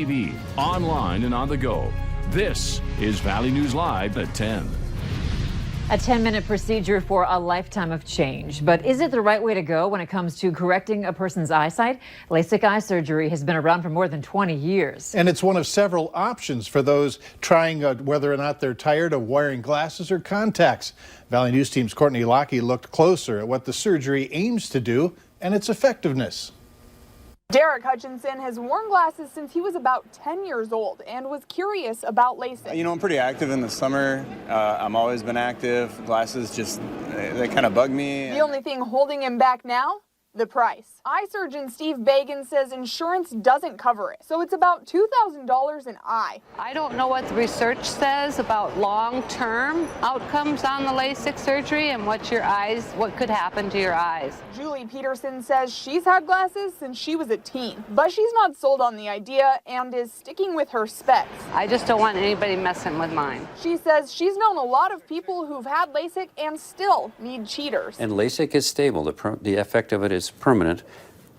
TV, online and on the go. This is Valley News Live at 10. A 10-minute procedure for a lifetime of change. But is it the right way to go when it comes to correcting a person's eyesight? LASIK eye surgery has been around for more than 20 years. And it's one of several options for those trying whether or not they're tired of wearing glasses or contacts. Valley News Team's Courtney Lockie looked closer at what the surgery aims to do and its effectiveness. Derek Hutchinson has worn glasses since he was about 10 years old and was curious about LASIK. You know, I'm pretty active in the summer. I've always been active. Glasses just, they kind of bug me. The only thing holding him back now? The price. Eye surgeon Steve Bagan says insurance doesn't cover it, so it's about $2,000 an eye. I don't know what the research says about long-term outcomes on the LASIK surgery and what could happen to your eyes. Julie Peterson says she's had glasses since she was a teen, but she's not sold on the idea and is sticking with her specs. I just don't want anybody messing with mine. She says she's known a lot of people who've had LASIK and still need cheaters. And LASIK is stable. The effect of it is permanent,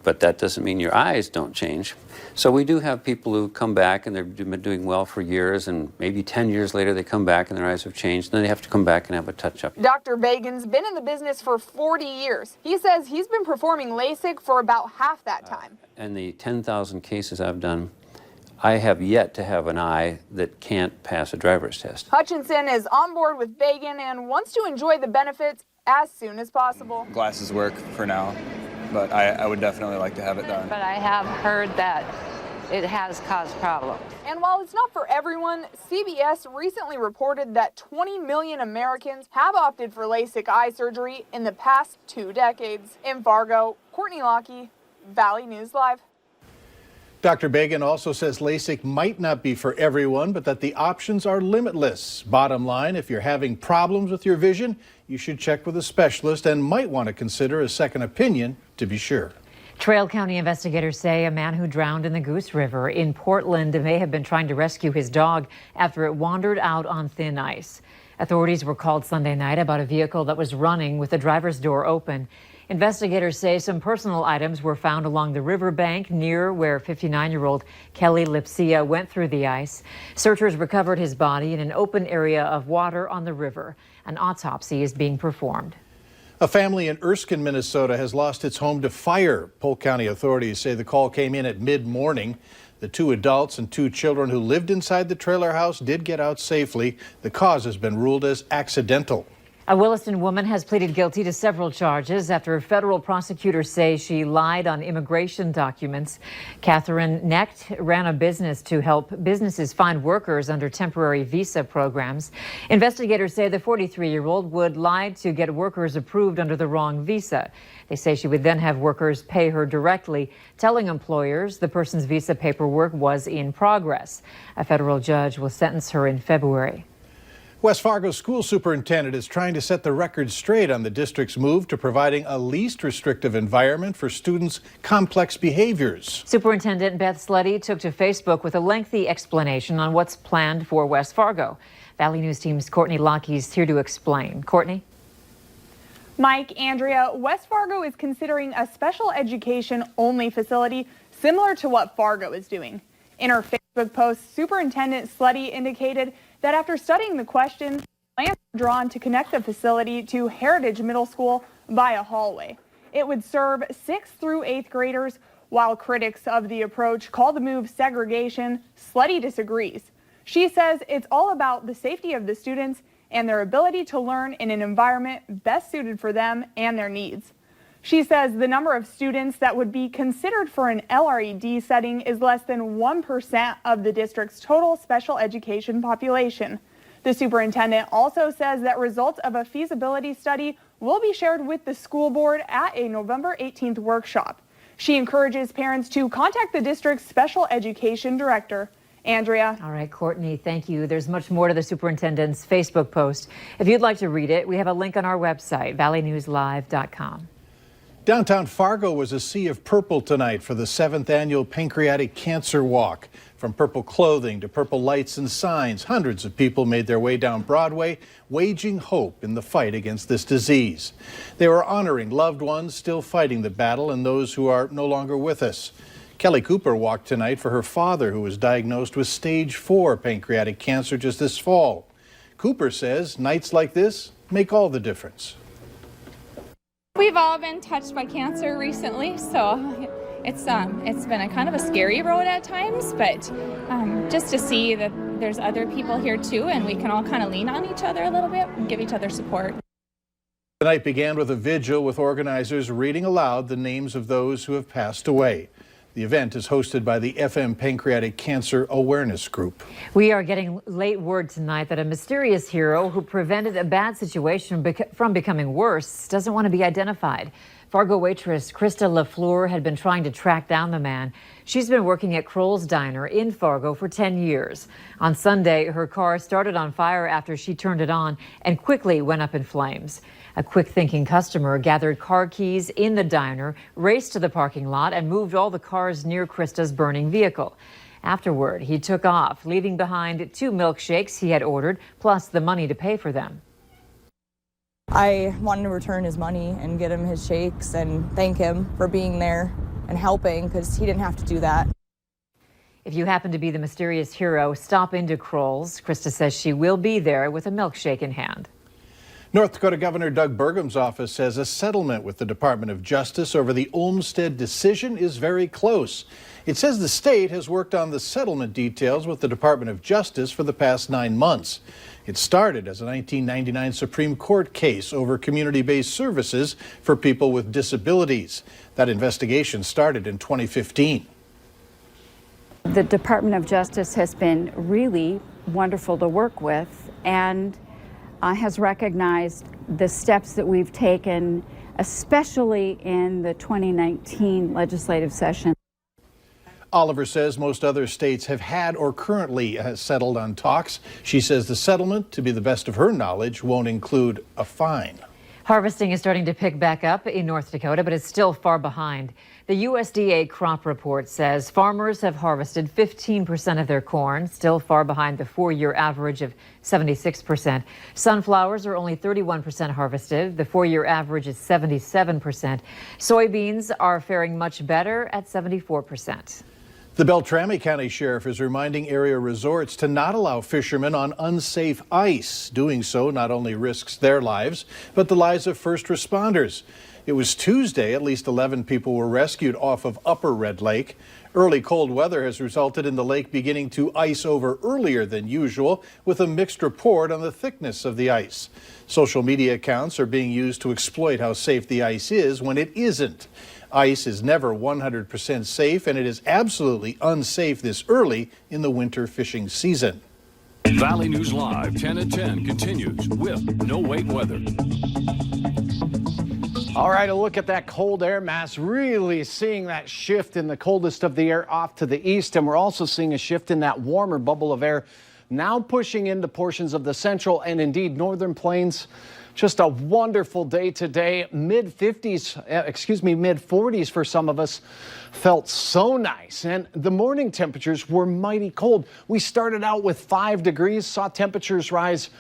but that doesn't mean your eyes don't change. So we do have people who come back and they've been doing well for years, and maybe 10 years later they come back and their eyes have changed, and then they have to come back and have a touch-up. Dr. Bagan's been in the business for 40 years. He says he's been performing LASIK for about half that time. And the 10,000 cases I've done, I have yet to have an eye that can't pass a driver's test. Hutchinson is on board with Bagan and wants to enjoy the benefits as soon as possible. Glasses work for now, but I would definitely like to have it done. But I have heard that it has caused problems. And while it's not for everyone, CBS recently reported that 20 million Americans have opted for LASIK eye surgery in the past 2 decades. In Fargo, Courtney Lockie, Valley News Live. Dr. Bagan also says LASIK might not be for everyone, but that the options are limitless. Bottom line, if you're having problems with your vision, you should check with a specialist and might want to consider a second opinion to be sure. Trail County investigators say a man who drowned in the Goose River in Portland may have been trying to rescue his dog after it wandered out on thin ice. Authorities were called Sunday night about a vehicle that was running with the driver's door open. Investigators say some personal items were found along the riverbank near where 59-year-old Kelly Lipsia went through the ice. Searchers recovered his body in an open area of water on the river. An autopsy is being performed. A family in Erskine, Minnesota has lost its home to fire. Polk County authorities say the call came in at mid-morning. The 2 adults and 2 children who lived inside the trailer house did get out safely. The cause has been ruled as accidental. A Williston woman has pleaded guilty to several charges after federal prosecutors say she lied on immigration documents. Catherine Knecht ran a business to help businesses find workers under temporary visa programs. Investigators say the 43-year-old would lie to get workers approved under the wrong visa. They say she would then have workers pay her directly, telling employers the person's visa paperwork was in progress. A federal judge will sentence her in February. West Fargo school superintendent is trying to set the record straight on the district's move to providing a least restrictive environment for students' complex behaviors. Superintendent Beth Slutty took to Facebook with a lengthy explanation on what's planned for West Fargo. Valley News Team's Courtney Lockie is here to explain. Courtney? Mike, Andrea, West Fargo is considering a special education only facility similar to what Fargo is doing. In her Facebook post, Superintendent Slutty indicated that after studying the questions, plans were drawn to connect the facility to Heritage Middle School by a hallway. It would serve 6th through 8th graders. While critics of the approach call the move segregation, Slutty disagrees. She says it's all about the safety of the students and their ability to learn in an environment best suited for them and their needs. She says the number of students that would be considered for an LRED setting is less than 1% of the district's total special education population. The superintendent also says that results of a feasibility study will be shared with the school board at a November 18th workshop. She encourages parents to contact the district's special education director. Andrea. All right, Courtney, thank you. There's much more to the superintendent's Facebook post. If you'd like to read it, we have a link on our website, valleynewslive.com. Downtown Fargo was a sea of purple tonight for the 7th annual Pancreatic Cancer Walk. From purple clothing to purple lights and signs, hundreds of people made their way down Broadway, waging hope in the fight against this disease. They were honoring loved ones still fighting the battle and those who are no longer with us. Kelly Cooper walked tonight for her father, who was diagnosed with stage 4 pancreatic cancer just this fall. Cooper says nights like this make all the difference. We've all been touched by cancer recently, so it's been a kind of a scary road at times, but just to see that there's other people here too, and we can all kind of lean on each other a little bit and give each other support. The night began with a vigil with organizers reading aloud the names of those who have passed away. The event is hosted by the FM Pancreatic Cancer Awareness Group. We are getting late word tonight that a mysterious hero who prevented a bad situation from becoming worse doesn't want to be identified. Fargo waitress Krista LaFleur had been trying to track down the man. She's been working at Kroll's Diner in Fargo for 10 years. On Sunday, her car started on fire after she turned it on and quickly went up in flames. A quick-thinking customer gathered car keys in the diner, raced to the parking lot, and moved all the cars near Krista's burning vehicle. Afterward, he took off, leaving behind 2 milkshakes he had ordered, plus the money to pay for them. I wanted to return his money and get him his shakes and thank him for being there and helping, because he didn't have to do that. If you happen to be the mysterious hero, stop into Kroll's. Krista says she will be there with a milkshake in hand. North Dakota Governor Doug Burgum's office says a settlement with the Department of Justice over the Olmstead decision is very close. It says the state has worked on the settlement details with the Department of Justice for the past 9 months. It started as a 1999 Supreme Court case over community-based services for people with disabilities. That investigation started in 2015. The Department of Justice has been really wonderful to work with, and has recognized the steps that we've taken, especially in the 2019 legislative session. Oliver says most other states have had or currently settled on talks. She says the settlement, to be the best of her knowledge, won't include a fine. Harvesting is starting to pick back up in North Dakota, but it's still far behind. The USDA crop report says farmers have harvested 15% of their corn, still far behind the 4-year average of 76%. Sunflowers are only 31% harvested. The 4-year average is 77%. Soybeans are faring much better at 74%. The Beltrami County Sheriff is reminding area resorts to not allow fishermen on unsafe ice. Doing so not only risks their lives, but the lives of first responders. It was Tuesday, at least 11 people were rescued off of Upper Red Lake. Early cold weather has resulted in the lake beginning to ice over earlier than usual, with a mixed report on the thickness of the ice. Social media accounts are being used to exploit how safe the ice is when it isn't. Ice is never 100% safe, and it is absolutely unsafe this early in the winter fishing season. Valley News Live 10 at 10 continues with no wait weather. All right, a look at that cold air mass, really seeing that shift in the coldest of the air off to the east, and we're also seeing a shift in that warmer bubble of air now pushing into portions of the central and indeed northern plains. Just a wonderful day today. Mid-40s for some of us. Felt so nice. And the morning temperatures were mighty cold. We started out with 5 degrees, saw temperatures rise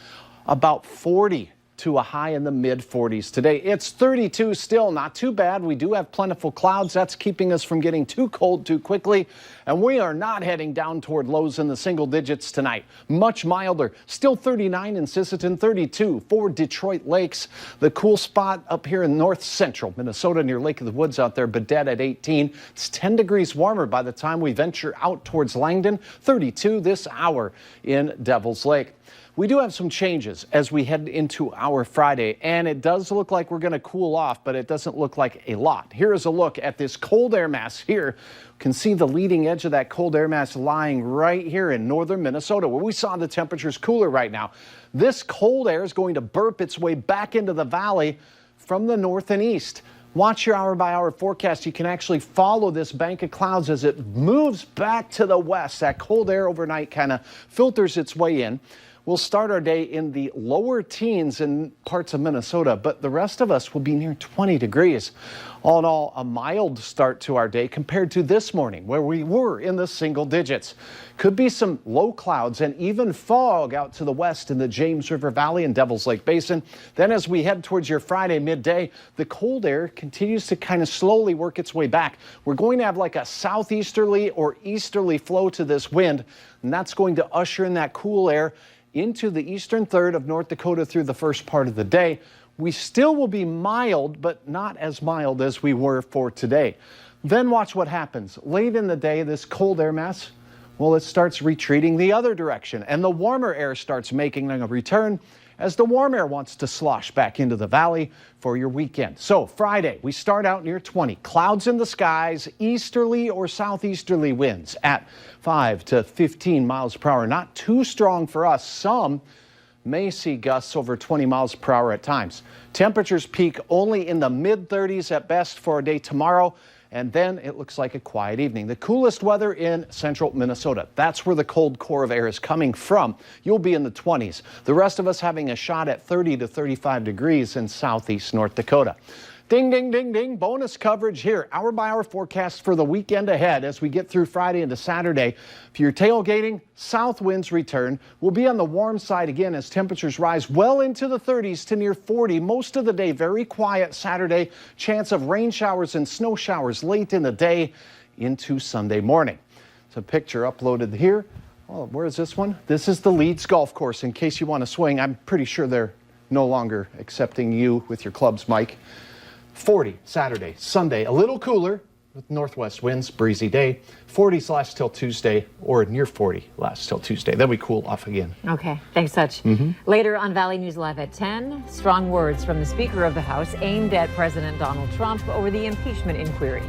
about 40 to a high in the mid-40s today. It's 32 still, not too bad. We do have plentiful clouds. That's keeping us from getting too cold too quickly. And we are not heading down toward lows in the single digits tonight. Much milder. Still 39 in Sisseton, 32 for Detroit Lakes. The cool spot up here in north central Minnesota near Lake of the Woods out there, Baudette at 18. It's 10 degrees warmer by the time we venture out towards Langdon. 32 this hour in Devil's Lake. We do have some changes as we head into our Friday, and it does look like we're going to cool off, but it doesn't look like a lot. Here is a look at this cold air mass here. You can see the leading edge of that cold air mass lying right here in northern Minnesota, where we saw the temperatures cooler right now. This cold air is going to burp its way back into the valley from the north and east. Watch your hour-by-hour forecast. You can actually follow this bank of clouds as it moves back to the west. That cold air overnight kind of filters its way in. We'll start our day in the lower teens in parts of Minnesota, but the rest of us will be near 20 degrees. All in all, a mild start to our day compared to this morning, where we were in the single digits. Could be some low clouds and even fog out to the west in the James River Valley and Devil's Lake Basin. Then as we head towards your Friday midday, the cold air continues to kind of slowly work its way back. We're going to have like a southeasterly or easterly flow to this wind, and that's going to usher in that cool air into the eastern third of North Dakota through the first part of the day. We still will be mild, but not as mild as we were for today. Then watch what happens. Late in the day, this cold air mass, well, it starts retreating the other direction, and the warmer air starts making a return as the warm air wants to slosh back into the valley for your weekend. So Friday, we start out near 20. Clouds in the skies, easterly or southeasterly winds at 5 to 15 miles per hour. Not too strong for us. Some may see gusts over 20 miles per hour at times. Temperatures peak only in the mid-30s at best for a day tomorrow, and then it looks like a quiet evening. The coolest weather in central Minnesota. That's where the cold core of air is coming from. You'll be in the 20s. The rest of us having a shot at 30 to 35 degrees in southeast North Dakota. Ding, ding, ding, ding. Bonus coverage here. Hour-by-hour forecast for the weekend ahead as we get through Friday into Saturday. If you're tailgating, south winds return. We'll be on the warm side again as temperatures rise well into the 30s to near 40. Most of the day, very quiet Saturday. Chance of rain showers and snow showers late in the day into Sunday morning. It's a picture uploaded here. Oh, where is this one? This is the Leeds Golf Course. In case you want to swing, I'm pretty sure they're no longer accepting you with your clubs, Mike. 40 Saturday, Sunday, a little cooler with northwest winds, breezy day. 40s last till Tuesday, or near 40 last till Tuesday. Then we cool off again. Okay, thanks, Sutch. Later on Valley News Live at 10, strong words from the Speaker of the House aimed at President Donald Trump over the impeachment inquiry.